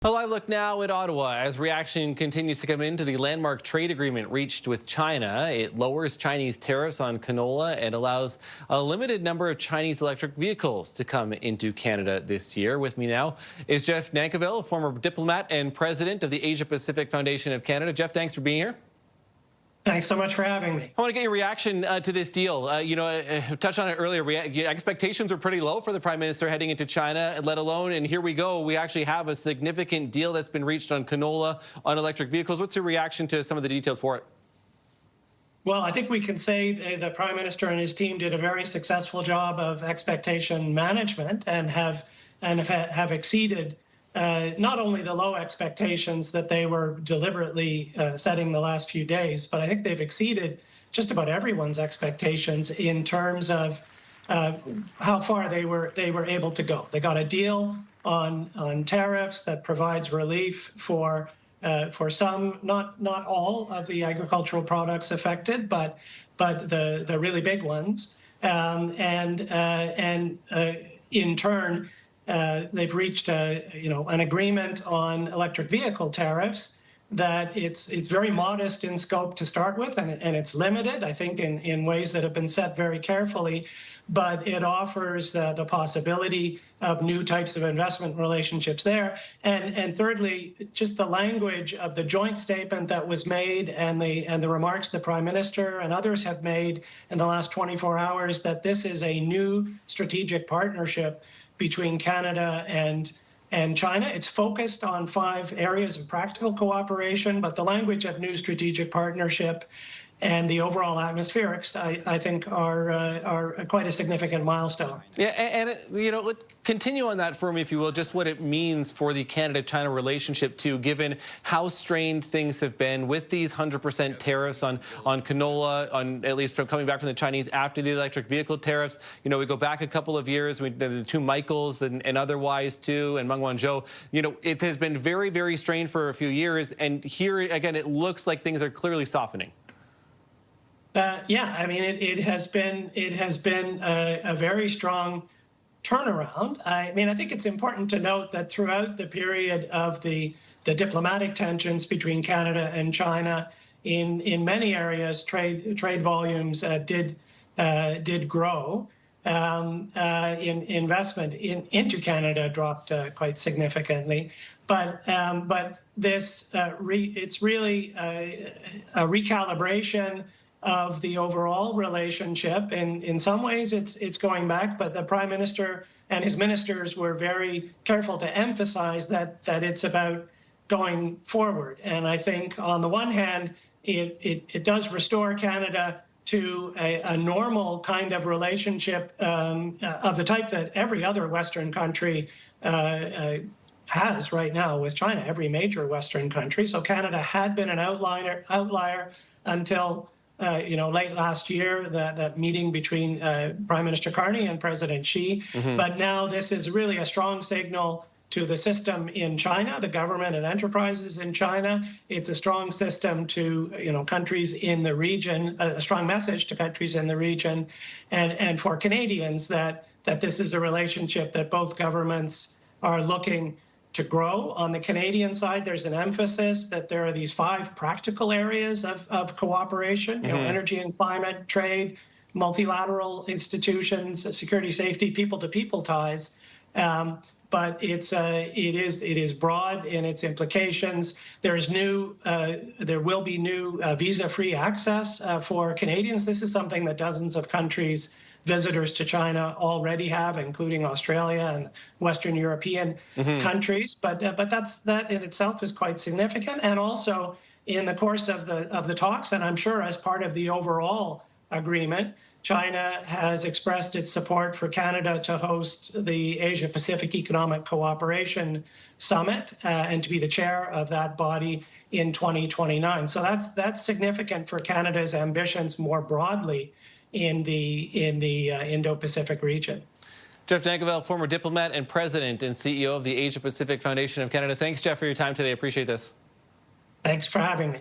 A live look now at Ottawa as reaction continues to come into the landmark trade agreement reached with China. It lowers Chinese tariffs on canola and allows a limited number of Chinese electric vehicles to come into Canada this year. With me now is Jeff Nankivell, a former diplomat and president of the Asia-Pacific Foundation of Canada. Jeff, thanks for being here. Thanks so much for having me. I want to get your reaction to this deal. Touched on it earlier. Expectations were pretty low for the Prime Minister heading into China, let alone, and here we go. We actually have a significant deal that's been reached on canola, on electric vehicles. What's your reaction to some of the details for it? Well, I think we can say the Prime Minister and his team did a very successful job of expectation management and have exceeded not only the low expectations that they were deliberately setting the last few days, but I think they've exceeded just about everyone's expectations in terms of how far they were able to go. They got a deal on tariffs that provides relief for some, not all of the agricultural products affected, but the really big ones, and in turn. They've reached an agreement on electric vehicle tariffs that it's very modest in scope to start with, and it's limited, I think, in ways that have been set very carefully, but it offers the possibility of new types of investment relationships there. And thirdly, just the language of the joint statement that was made and the remarks the Prime Minister and others have made in the last 24 hours that this is a new strategic partnership between Canada and China. It's focused on 5 areas of practical cooperation, but the language of new strategic partnership and the overall atmospherics, I think, are quite a significant milestone. Yeah, and let's continue on that for me, if you will, just what it means for the Canada-China relationship, too, given how strained things have been with these 100% tariffs on canola, at least from coming back from the Chinese after the electric vehicle tariffs. We go back a couple of years, the two Michaels and otherwise, too, and Meng Wanzhou. It has been very, very strained for a few years, and here, again, it looks like things are clearly softening. Yeah, I mean, it has been a very strong turnaround. I mean, I think it's important to note that throughout the period of the diplomatic tensions between Canada and China, in many areas, trade volumes did grow. In investment into Canada dropped quite significantly, but this it's really a recalibration of the overall relationship. And in some ways it's going back, but the Prime Minister and his ministers were very careful to emphasize that it's about going forward. And I think on the one hand, it does restore Canada to a normal kind of relationship of the type that every other Western country has right now with China, every major Western country. So Canada had been an outlier until late last year, that meeting between Prime Minister Carney and President Xi. Mm-hmm. But now this is really a strong signal to the system in China, the government and enterprises in China. It's a strong system to countries in the region, a strong message to countries in the region, and for Canadians that this is a relationship that both governments are looking to grow. On the Canadian side, there's an emphasis that there are these 5 practical areas of cooperation, mm-hmm. Energy and climate, trade, multilateral institutions, security, safety, people-to-people ties. But it is broad in its implications. There will be new visa-free access for Canadians. This is something that dozens of countries, visitors to China, already have, including Australia and Western European mm-hmm. countries. But that in itself is quite significant. And also in the course of the talks, and I'm sure as part of the overall agreement, China has expressed its support for Canada to host the Asia-Pacific Economic Cooperation Summit and to be the chair of that body in 2029. So that's significant for Canada's ambitions more broadly in the Indo-Pacific region. Jeff Nankivell, former diplomat and president and CEO of the Asia-Pacific Foundation of Canada. Thanks, Jeff, for your time today. I appreciate this. Thanks for having me.